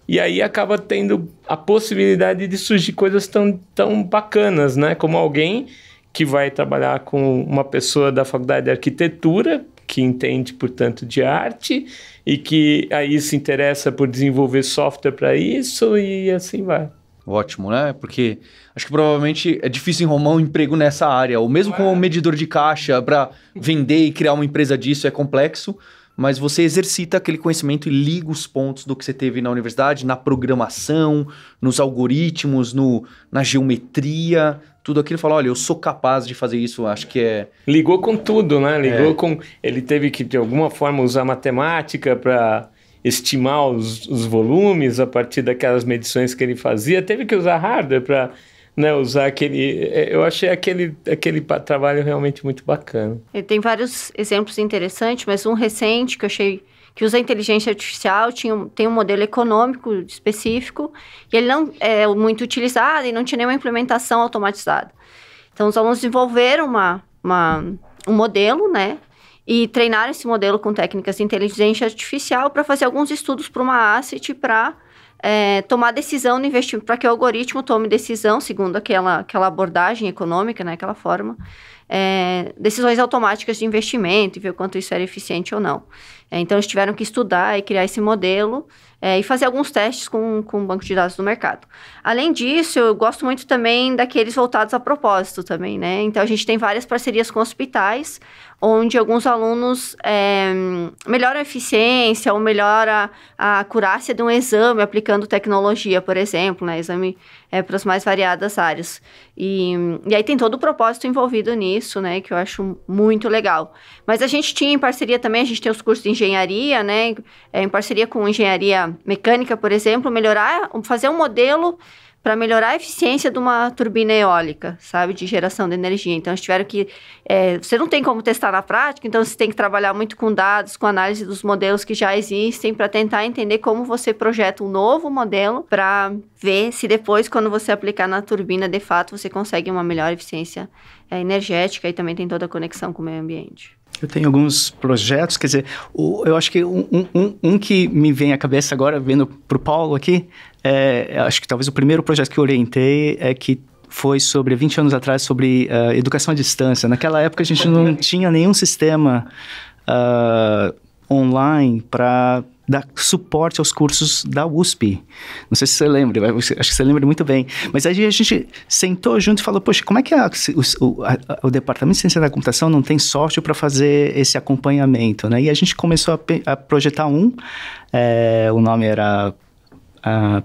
E aí acaba tendo a possibilidade de surgir coisas tão bacanas, né? Como alguém que vai trabalhar com uma pessoa da faculdade de arquitetura, que entende, portanto, de arte, e que aí se interessa por desenvolver software para isso, e assim vai. Ótimo, né? Porque acho que provavelmente é difícil arrumar um emprego nessa área, ou mesmo com um medidor de caixa para vender e criar uma empresa disso é complexo, mas você exercita aquele conhecimento e liga os pontos do que você teve na universidade, na programação, nos algoritmos, na geometria, tudo aquilo. Fala, olha, eu sou capaz de fazer isso, acho que é... Ligou com tudo, né? Ele teve que, de alguma forma, usar matemática para estimar os volumes a partir daquelas medições que ele fazia. Teve que usar hardware para... né, usar aquele... Eu achei aquele trabalho realmente muito bacana. Tem vários exemplos interessantes, mas um recente que eu achei que usa inteligência artificial, tem um modelo econômico específico, e ele não é muito utilizado e não tinha nenhuma implementação automatizada. Então, os alunos desenvolveram um modelo, né, e treinaram esse modelo com técnicas de inteligência artificial para fazer alguns estudos para uma asset para... tomar decisão no investimento, para que o algoritmo tome decisão, segundo aquela abordagem econômica, né, aquela forma, decisões automáticas de investimento e ver o quanto isso era eficiente ou não. Então, eles tiveram que estudar e criar esse modelo e fazer alguns testes com o banco de dados do mercado. Além disso, eu gosto muito também daqueles voltados a propósito também, né? Então, a gente tem várias parcerias com hospitais, onde alguns alunos melhoram a eficiência ou melhoram a acurácia de um exame aplicando tecnologia, por exemplo, né? Exame para as mais variadas áreas. E aí tem todo o propósito envolvido nisso, né? Que eu acho muito legal. Mas a gente tinha em parceria também, a gente tem os cursos de engenharia, né? Em parceria com engenharia mecânica, por exemplo, fazer um modelo para melhorar a eficiência de uma turbina eólica, sabe, de geração de energia. Então, eles tiveram que... você não tem como testar na prática, então você tem que trabalhar muito com dados, com análise dos modelos que já existem, para tentar entender como você projeta um novo modelo, para ver se depois, quando você aplicar na turbina, de fato, você consegue uma melhor eficiência energética e também tem toda a conexão com o meio ambiente. Eu tenho alguns projetos, quer dizer, eu acho que um que me vem à cabeça agora, vendo para o Paulo aqui, acho que talvez o primeiro projeto que eu orientei que foi sobre 20 anos atrás, sobre educação à distância. Naquela época a gente não tinha nenhum sistema online para dar suporte aos cursos da USP. Não sei se você lembra, acho que você lembra muito bem. Mas aí a gente sentou junto e falou, poxa, como é que o Departamento de Ciência da Computação não tem software para fazer esse acompanhamento, né? E a gente começou a projetar o nome era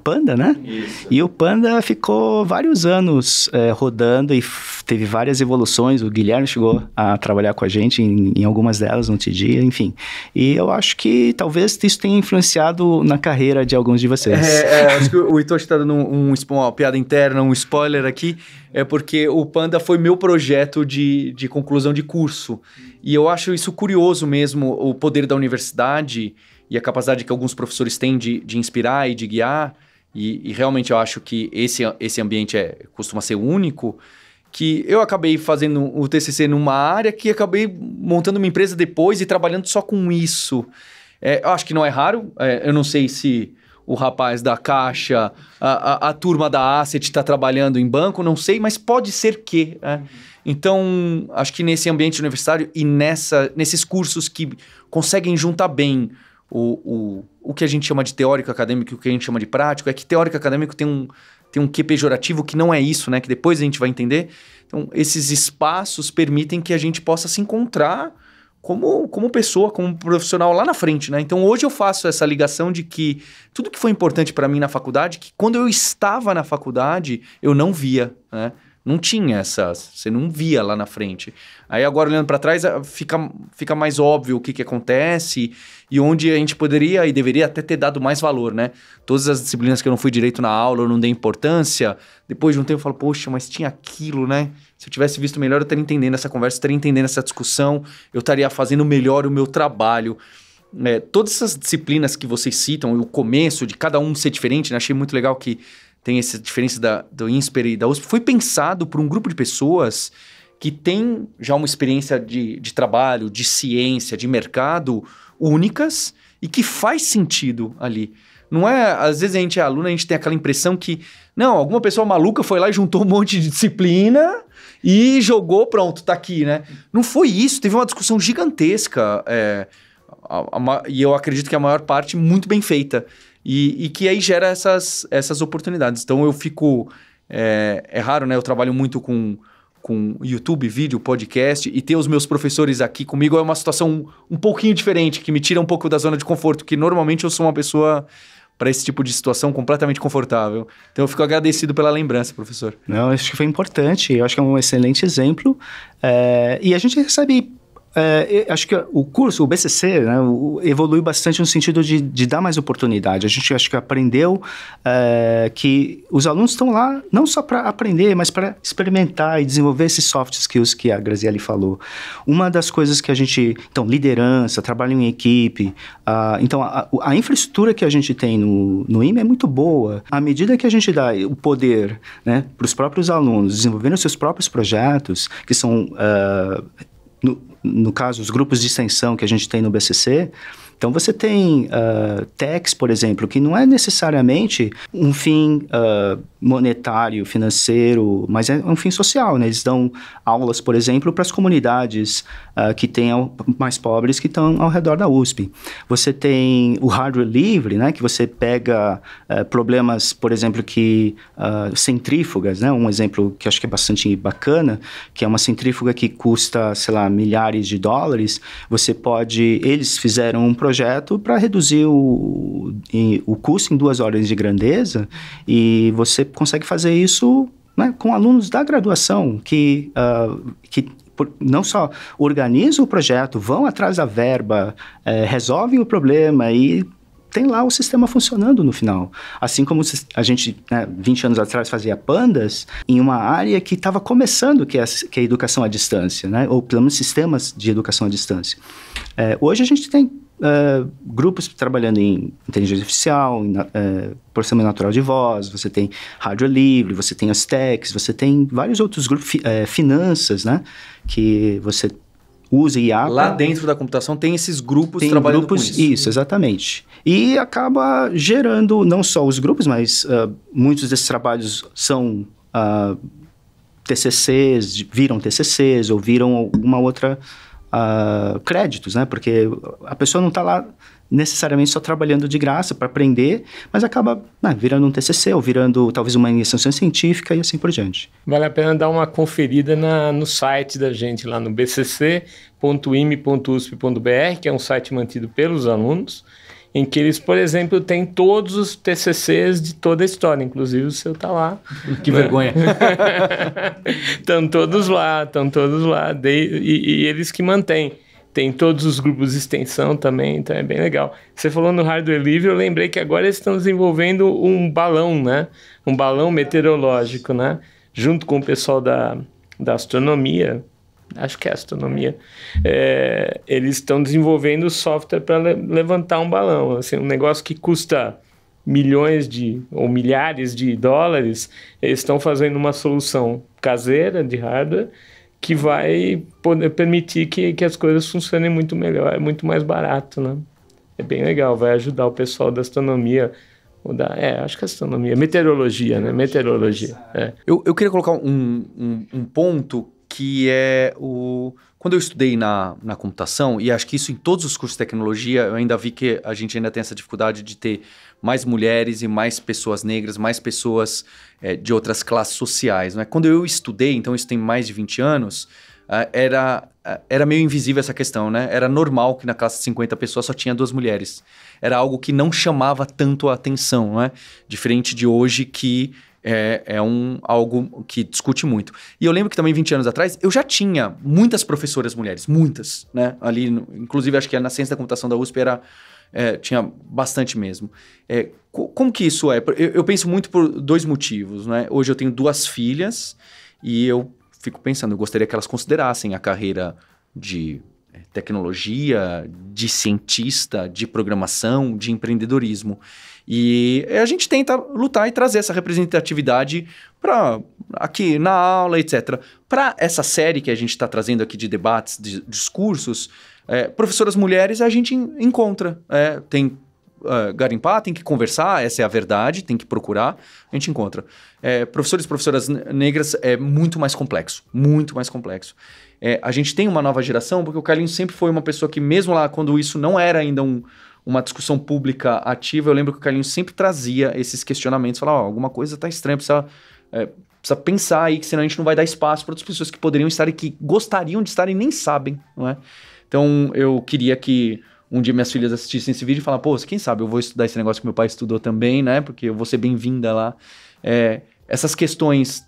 Panda, né? Isso. E o Panda ficou vários anos rodando e teve várias evoluções. O Guilherme chegou a trabalhar com a gente em algumas delas no TD, enfim. E eu acho que talvez isso tenha influenciado na carreira de alguns de vocês. Acho que o Hitoshi está dando uma piada interna, um spoiler aqui, porque o Panda foi meu projeto de conclusão de curso. E eu acho isso curioso mesmo, o poder da universidade e a capacidade que alguns professores têm de inspirar e de guiar, e realmente eu acho que esse ambiente costuma ser único, que eu acabei fazendo o TCC numa área que acabei montando uma empresa depois e trabalhando só com isso. Eu acho que não é raro, eu não sei se o rapaz da Caixa, a turma da Asset está trabalhando em banco, não sei, mas pode ser que... Então, acho que nesse ambiente universitário e nesses cursos que conseguem juntar bem o que a gente chama de teórico acadêmico e o que a gente chama de prático, é que teórico acadêmico tem um quê pejorativo que não é isso, né? Que depois a gente vai entender. Então, esses espaços permitem que a gente possa se encontrar como pessoa, como profissional lá na frente, né? Então, hoje eu faço essa ligação de que tudo que foi importante para mim na faculdade, que quando eu estava na faculdade, eu não via, né? Não tinha você não via lá na frente. Aí agora, olhando para trás, fica mais óbvio o que acontece e onde a gente poderia e deveria até ter dado mais valor, né? Todas as disciplinas que eu não fui direito na aula, eu não dei importância, depois de um tempo eu falo, poxa, mas tinha aquilo, né? Se eu tivesse visto melhor, eu estaria entendendo essa conversa, eu estaria entendendo essa discussão, eu estaria fazendo melhor o meu trabalho. Todas essas disciplinas que vocês citam, o começo de cada um ser diferente, né? Achei muito legal que tem essa diferença do INSPER e da USP, foi pensado por um grupo de pessoas que tem já uma experiência de trabalho, de ciência, de mercado únicas e que faz sentido ali. Não é, às vezes a gente é aluno, a gente tem aquela impressão que, não, alguma pessoa maluca foi lá e juntou um monte de disciplina e jogou, pronto, tá aqui, né? Não foi isso, teve uma discussão gigantesca e eu acredito que a maior parte muito bem feita. E que aí gera essas oportunidades. Então eu fico... É raro, né? Eu trabalho muito com YouTube, vídeo, podcast, e ter os meus professores aqui comigo é uma situação um pouquinho diferente, que me tira um pouco da zona de conforto, que normalmente eu sou uma pessoa, para esse tipo de situação, completamente confortável. Então eu fico agradecido pela lembrança, professor. Não, acho que foi importante, eu acho que é um excelente exemplo. E a gente recebe... acho que o curso, o BCC, né, evolui bastante no sentido de dar mais oportunidade. A gente acho que aprendeu que os alunos estão lá não só para aprender, mas para experimentar e desenvolver esses soft skills que a Graziele falou. Uma das coisas que a gente... Então, liderança, trabalho em equipe. Então, a infraestrutura que a gente tem no IME é muito boa. À medida que a gente dá o poder, né, para os próprios alunos desenvolverem os seus próprios projetos, que são... No caso, os grupos de extensão que a gente tem no BCC, então você tem techs, por exemplo, que não é necessariamente um fim monetário, financeiro, mas é um fim social, né? Eles dão aulas, por exemplo, para as comunidades que têm mais pobres que estão ao redor da USP. Você tem o hardware livre, né? Que você pega problemas, por exemplo, centrífugas, né? Um exemplo que eu acho que é bastante bacana, que é uma centrífuga que custa, sei lá, milhares de dólares. Eles fizeram um projeto para reduzir o custo em 2 ordens de grandeza e você consegue fazer isso, né, com alunos da graduação que não só organizam o projeto, vão atrás da verba, resolvem o problema e tem lá o sistema funcionando no final. Assim como a gente, 20 anos atrás, fazia pandas em uma área que estava começando, que é a educação à distância, né? Ou pelo menos sistemas de educação à distância. Hoje a gente tem grupos trabalhando em inteligência artificial, processamento natural de voz, você tem hardware livre, você tem as techs, você tem vários outros grupos, finanças, né? Que você usa IA. Lá dentro da computação tem esses grupos trabalhando com isso. Isso, exatamente. E acaba gerando não só os grupos, mas muitos desses trabalhos são TCCs, viram TCCs ou viram alguma outra créditos, né? Porque a pessoa não está lá necessariamente só trabalhando de graça para aprender, mas acaba virando um TCC ou virando talvez uma iniciação científica e assim por diante. Vale a pena dar uma conferida no site da gente lá no bcc.ime.usp.br, que é um site mantido pelos alunos em que eles, por exemplo, têm todos os TCCs de toda a história, inclusive o seu tá lá. Que vergonha. Estão todos lá, e eles que mantêm. Tem todos os grupos de extensão também, então é bem legal. Você falou no hardware livre, eu lembrei que agora eles estão desenvolvendo um balão, né? Um balão meteorológico, né? Junto com o pessoal da astronomia, acho que é astronomia, eles estão desenvolvendo software para levantar um balão. Assim, um negócio que custa milhões ou milhares de dólares, eles estão fazendo uma solução caseira de hardware que vai poder permitir que as coisas funcionem muito melhor, é muito mais barato, né? É bem legal, vai ajudar o pessoal da astronomia, acho que é astronomia, meteorologia, né? Meteorologia. Eu queria colocar um ponto que é quando eu estudei na computação, e acho que isso em todos os cursos de tecnologia, eu ainda vi que a gente ainda tem essa dificuldade de ter mais mulheres e mais pessoas negras, mais pessoas de outras classes sociais, né? Quando eu estudei, então isso tem mais de 20 anos, era meio invisível essa questão, né? Era normal que na classe de 50 pessoas só tinha 2 mulheres. Era algo que não chamava tanto a atenção, né? Diferente de hoje que algo que discute muito. E eu lembro que também 20 anos atrás, eu já tinha muitas professoras mulheres, muitas, né? Ali, inclusive, acho que na ciência da computação da USP tinha bastante mesmo. Como que isso é? Eu penso muito por 2 motivos, né? Hoje eu tenho 2 filhas e eu fico pensando, eu gostaria que elas considerassem a carreira de tecnologia, de cientista, de programação, de empreendedorismo. E a gente tenta lutar e trazer essa representatividade para aqui na aula, etc. Para essa série que a gente está trazendo aqui de debates, de discursos, professoras mulheres a gente encontra. Tem garimpar, tem que conversar, essa é a verdade, tem que procurar, a gente encontra. Professores e professoras negras é muito mais complexo, muito mais complexo. A gente tem uma nova geração, porque o Carlinhos sempre foi uma pessoa que, mesmo lá quando isso não era ainda uma discussão pública ativa, eu lembro que o Carlinhos sempre trazia esses questionamentos, falava, alguma coisa está estranha, precisa pensar aí, que senão a gente não vai dar espaço para outras pessoas que poderiam estar e que gostariam de estar e nem sabem, não é? Então, eu queria que um dia minhas filhas assistissem esse vídeo e falassem, pô, quem sabe eu vou estudar esse negócio que meu pai estudou também, né? Porque eu vou ser bem-vinda lá. Essas questões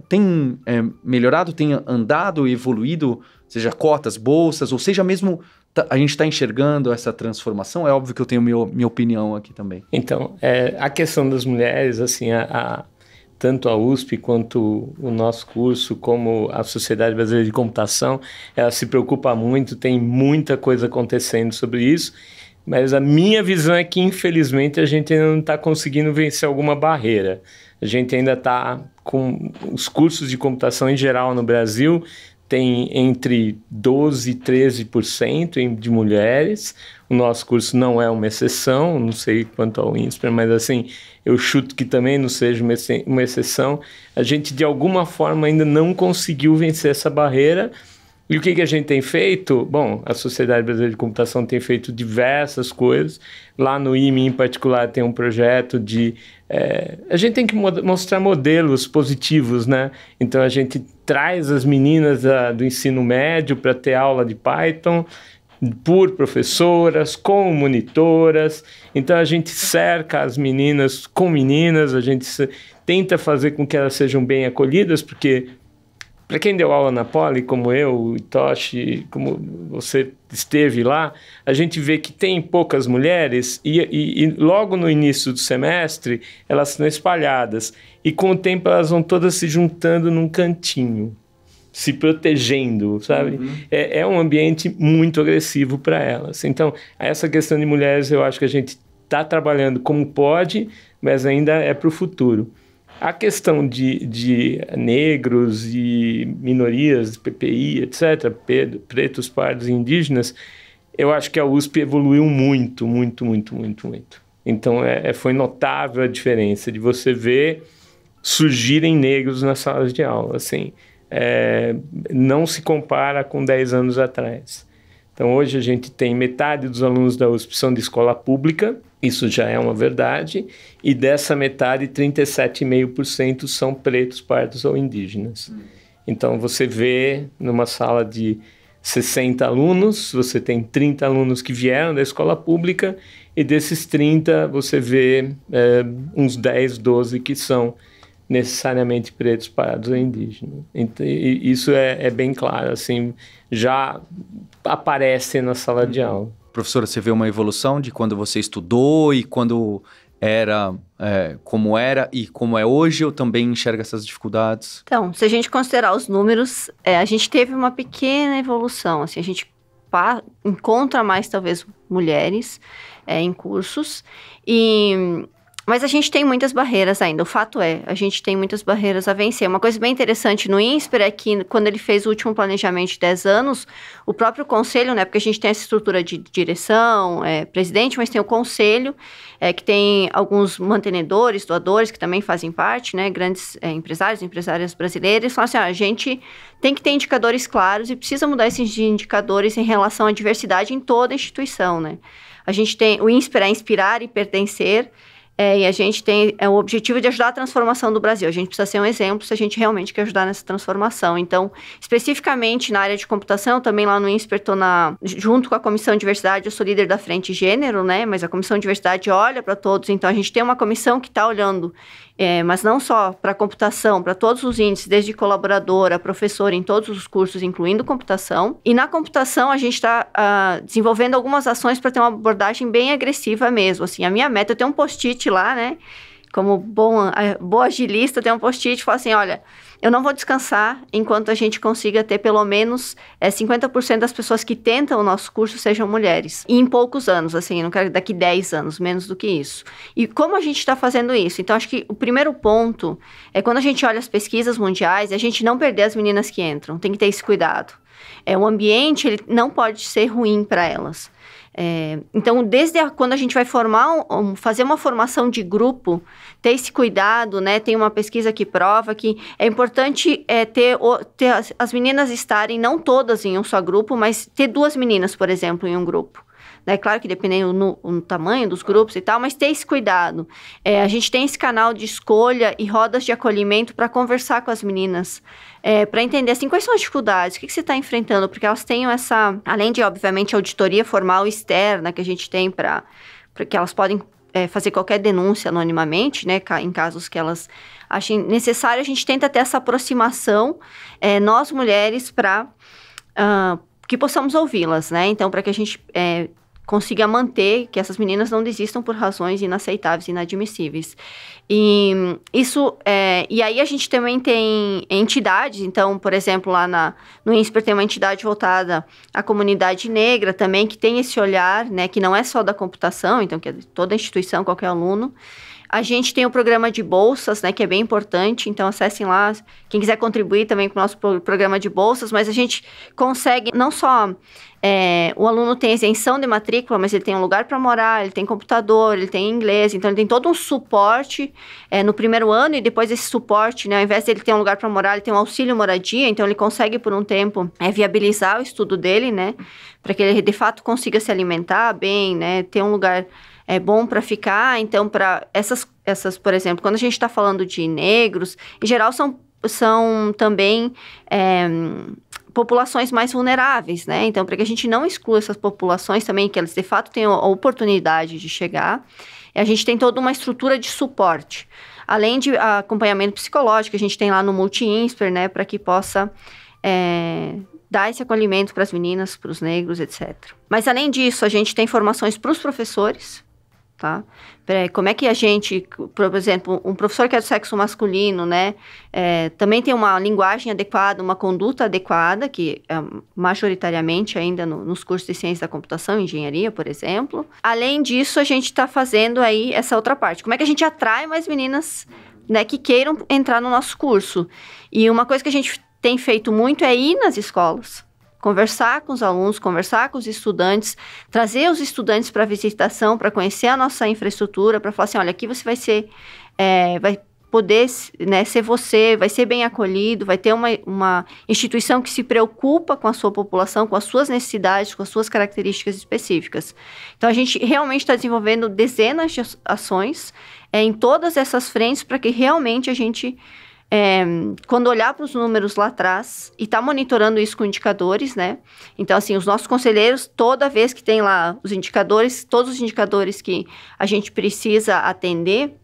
têm melhorado, têm andado, evoluído, seja cotas, bolsas, ou seja mesmo a gente está enxergando essa transformação? É óbvio que eu tenho minha opinião aqui também. Então, a questão das mulheres, assim, tanto a USP quanto o nosso curso, como a Sociedade Brasileira de Computação, ela se preocupa muito, tem muita coisa acontecendo sobre isso, mas a minha visão é que, infelizmente, a gente ainda não está conseguindo vencer alguma barreira. A gente ainda está com os cursos de computação em geral no Brasil, tem entre 12% e 13% de mulheres. O nosso curso não é uma exceção, não sei quanto ao INSPER, mas assim, eu chuto que também não seja uma exceção. A gente, de alguma forma, ainda não conseguiu vencer essa barreira. E o que a gente tem feito? Bom, a Sociedade Brasileira de Computação tem feito diversas coisas. Lá no IME, em particular, tem um projeto de... a gente tem que mostrar modelos positivos, né? Então, a gente traz as meninas do ensino médio para ter aula de Python por professoras, com monitoras. Então, a gente cerca as meninas com meninas, a gente tenta fazer com que elas sejam bem acolhidas, porque... Para quem deu aula na Poli, como eu, Itoshi, como você esteve lá, a gente vê que tem poucas mulheres e logo no início do semestre elas estão espalhadas. E com o tempo elas vão todas se juntando num cantinho, se protegendo, sabe? Uhum. É um ambiente muito agressivo para elas. Então, essa questão de mulheres eu acho que a gente está trabalhando como pode, mas ainda é para o futuro. A questão de negros e minorias, PPI, etc., pretos, pardos e indígenas, eu acho que a USP evoluiu muito, muito, muito, muito, muito. Então, foi notável a diferença de você ver surgirem negros nas salas de aula. Assim, não se compara com 10 anos atrás. Então, hoje a gente tem metade dos alunos da USP são de escola pública, isso já é uma verdade, e dessa metade, 37,5% são pretos, pardos ou indígenas. Então, você vê numa sala de 60 alunos, você tem 30 alunos que vieram da escola pública e desses 30 você vê uns 10, 12 que são necessariamente pretos, pardos ou indígenas. Então, isso é bem claro, assim, já aparece na sala de aula. Professora, você vê uma evolução de quando você estudou e quando era como era e como é hoje, ou também enxerga essas dificuldades? Então, se a gente considerar os números, a gente teve uma pequena evolução, assim, a gente encontra mais, talvez, mulheres em cursos, mas a gente tem muitas barreiras ainda. O fato a gente tem muitas barreiras a vencer. Uma coisa bem interessante no INSPER é que, quando ele fez o último planejamento de 10 anos, o próprio conselho, né, porque a gente tem essa estrutura de direção, presidente, mas tem o conselho, que tem alguns mantenedores, doadores, que também fazem parte, né, grandes empresários, empresárias brasileiras, falam assim, a gente tem que ter indicadores claros e precisa mudar esses indicadores em relação à diversidade em toda a instituição, né. A gente tem o INSPER inspirar e pertencer, e a gente tem o objetivo de ajudar a transformação do Brasil. A gente precisa ser um exemplo se a gente realmente quer ajudar nessa transformação. Então, especificamente na área de computação, também lá no INSPER, estou junto com a Comissão de Diversidade, eu sou líder da Frente Gênero, né? Mas a Comissão de Diversidade olha para todos. Então, a gente tem uma comissão que está olhando, mas não só para a computação, para todos os índices, desde colaboradora, professor, em todos os cursos, incluindo computação. E na computação, a gente está desenvolvendo algumas ações para ter uma abordagem bem agressiva mesmo. Assim, a minha meta, eu tenho um post-it lá, né? Como boa agilista, eu tenho um post-it e falo assim, olha, eu não vou descansar enquanto a gente consiga ter pelo menos 50% das pessoas que tentam o nosso curso sejam mulheres. E em poucos anos, assim, não quero daqui 10 anos, menos do que isso. E como a gente está fazendo isso? Então, acho que o primeiro ponto é quando a gente olha as pesquisas mundiais, a gente não perder as meninas que entram, tem que ter esse cuidado. O ambiente, ele não pode ser ruim para elas. Então, desde quando a gente vai fazer uma formação de grupo, ter esse cuidado, né? Tem uma pesquisa que prova que é importante ter as meninas estarem, não todas em um só grupo, mas ter 2 meninas, por exemplo, em um grupo. É claro que dependendo no tamanho dos grupos e tal, mas ter esse cuidado. A gente tem esse canal de escolha e rodas de acolhimento para conversar com as meninas, para entender, assim, quais são as dificuldades, o que você está enfrentando, porque elas tenham além de, obviamente, auditoria formal externa que a gente tem para que elas podem fazer qualquer denúncia anonimamente, né, em casos que elas achem necessário, a gente tenta ter essa aproximação, nós mulheres, para que possamos ouvi-las, né, então para que a gente consiga manter que essas meninas não desistam por razões inaceitáveis, inadmissíveis. E isso, e aí a gente também tem entidades, então, por exemplo, lá no INSPER tem uma entidade voltada à comunidade negra também, que tem esse olhar, né, que não é só da computação, então, que é de toda a instituição, qualquer aluno. A gente tem o programa de bolsas, né, que é bem importante, então acessem lá, quem quiser contribuir também para o nosso programa de bolsas, mas a gente consegue não só... o aluno tem isenção de matrícula, mas ele tem um lugar para morar, ele tem computador, ele tem inglês, então ele tem todo um suporte no primeiro ano, e depois esse suporte, né, ao invés de ele ter um lugar para morar, ele tem um auxílio moradia, então ele consegue por um tempo viabilizar o estudo dele, né, para que ele de fato consiga se alimentar bem, né, ter um lugar bom para ficar. Então, para essas, por exemplo, quando a gente está falando de negros, em geral são também populações mais vulneráveis, né? Então, para que a gente não exclua essas populações também, que elas de fato tenham a oportunidade de chegar, a gente tem toda uma estrutura de suporte, além de acompanhamento psicológico, a gente tem lá no Multi-INSPER, né, para que possa dar esse acolhimento para as meninas, para os negros, etc. Mas, além disso, a gente tem formações para os professores, tá? Como é que a gente, por exemplo, um professor que é do sexo masculino, né, também tem uma linguagem adequada, uma conduta adequada, que majoritariamente ainda nos cursos de ciência da computação, engenharia, por exemplo. Além disso, a gente está fazendo aí essa outra parte. Como é que a gente atrai mais meninas, né, que queiram entrar no nosso curso? E uma coisa que a gente tem feito muito é ir nas escolas, conversar com os alunos, conversar com os estudantes, trazer os estudantes para visitação, para conhecer a nossa infraestrutura, para falar assim, olha, aqui você vai vai poder, né, ser você, vai ser bem acolhido, vai ter uma instituição que se preocupa com a sua população, com as suas necessidades, com as suas características específicas. Então, a gente realmente está desenvolvendo dezenas de ações em todas essas frentes para que realmente a gente quando olhar para os números lá atrás e tá monitorando isso com indicadores, né? Então, assim, os nossos conselheiros, toda vez que tem lá os indicadores, todos os indicadores que a gente precisa atender,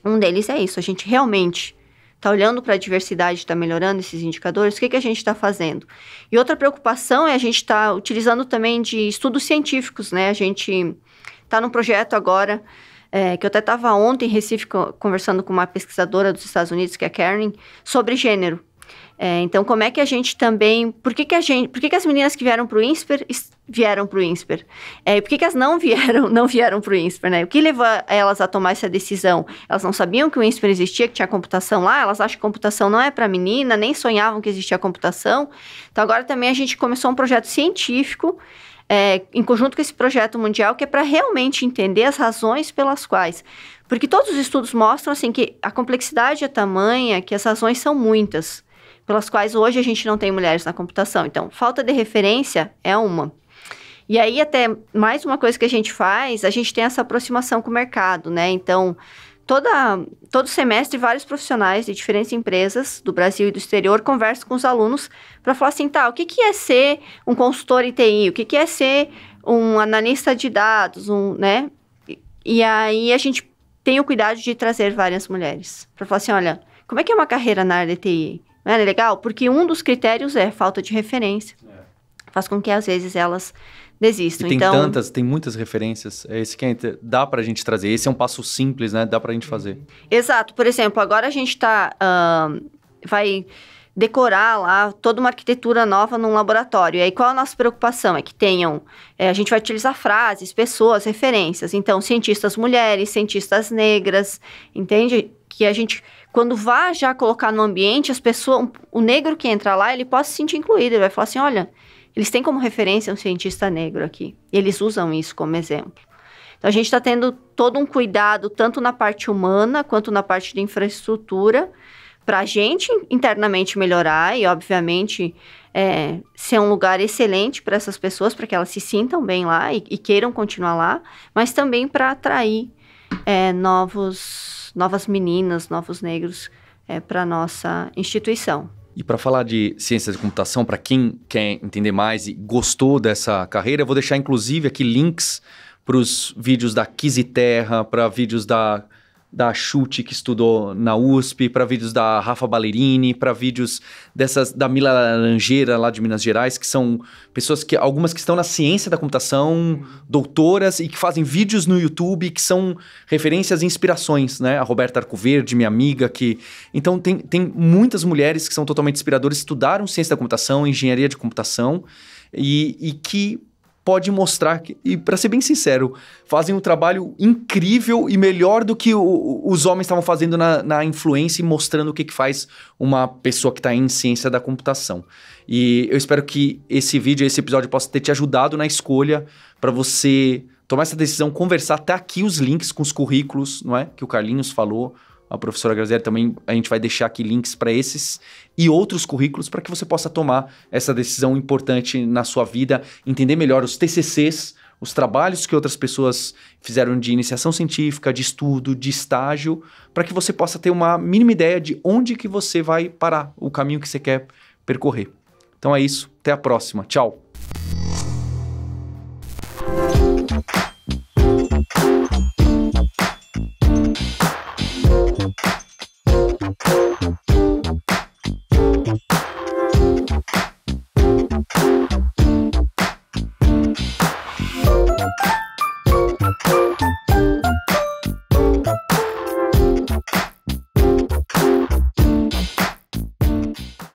um deles é isso, a gente realmente está olhando para a diversidade, está melhorando esses indicadores, o que a gente está fazendo? E outra preocupação é a gente estar utilizando também de estudos científicos, né? A gente está num projeto agora, que eu até estava ontem em Recife conversando com uma pesquisadora dos Estados Unidos, que é a Karen, sobre gênero. Então, como é que a gente também... Por que as meninas que vieram para o INSPER vieram para o INSPER? E por que as não vieram para o INSPER, né? O que levou elas a tomar essa decisão? Elas não sabiam que o INSPER existia, que tinha computação lá, elas acham que computação não é para menina, nem sonhavam que existia computação. Então, agora também a gente começou um projeto científico, em conjunto com esse projeto mundial, que é para realmente entender as razões pelas quais... Porque todos os estudos mostram, assim, que a complexidade é tamanha, que as razões são muitas, pelas quais hoje a gente não tem mulheres na computação. Então, falta de referência é uma. E aí, até mais uma coisa que a gente faz, a gente tem essa aproximação com o mercado, né? Então, todo semestre, vários profissionais de diferentes empresas do Brasil e do exterior conversam com os alunos para falar assim, tá, o que é ser um consultor em TI? O que é ser um analista de dados, né? E aí, a gente tem o cuidado de trazer várias mulheres para falar assim, olha, como é que é uma carreira na área de TI? Não é legal? Porque um dos critérios é falta de referência. Faz com que, às vezes, elas desistam. E tem muitas referências. É esse que dá pra gente trazer. Esse é um passo simples, né? Dá pra gente fazer. Exato. Por exemplo, agora a gente vai decorar lá toda uma arquitetura nova num laboratório. E aí, qual a nossa preocupação? É que tenham... a gente vai utilizar frases, pessoas, referências. Então, cientistas mulheres, cientistas negras, entende? Que a gente... Quando vá já colocar no ambiente, as pessoas, o negro que entra lá, ele pode se sentir incluído. Ele vai falar assim, olha, eles têm como referência um cientista negro aqui. E eles usam isso como exemplo. Então, a gente está tendo todo um cuidado, tanto na parte humana, quanto na parte de infraestrutura, para a gente internamente melhorar e, obviamente, ser um lugar excelente para essas pessoas, para que elas se sintam bem lá e queiram continuar lá, mas também para atrair novas meninas, novos negros para a nossa instituição. E para falar de ciência de computação, para quem quer entender mais e gostou dessa carreira, eu vou deixar inclusive aqui links para os vídeos da Kiziterra, para vídeos da Chute, que estudou na USP, para vídeos da Rafa Ballerini, para vídeos da Mila Laranjeira, lá de Minas Gerais, que são pessoas algumas que estão na ciência da computação, doutoras, e que fazem vídeos no YouTube, que são referências e inspirações, né? A Roberta Arcoverde, minha amiga, Então, tem muitas mulheres que são totalmente inspiradoras, estudaram ciência da computação, engenharia de computação, e que pode mostrar, e para ser bem sincero, fazem um trabalho incrível e melhor do que os homens estavam fazendo na influência e mostrando o que faz uma pessoa que está em ciência da computação. E eu espero que esse vídeo, esse episódio possa ter te ajudado na escolha para você tomar essa decisão, conversar até aqui os links com os currículos, não é? Que o Carlinhos falou, a professora Graziele também, a gente vai deixar aqui links para esses e outros currículos para que você possa tomar essa decisão importante na sua vida, entender melhor os TCCs, os trabalhos que outras pessoas fizeram de iniciação científica, de estudo, de estágio, para que você possa ter uma mínima ideia de onde que você vai parar, o caminho que você quer percorrer. Então é isso, até a próxima, tchau!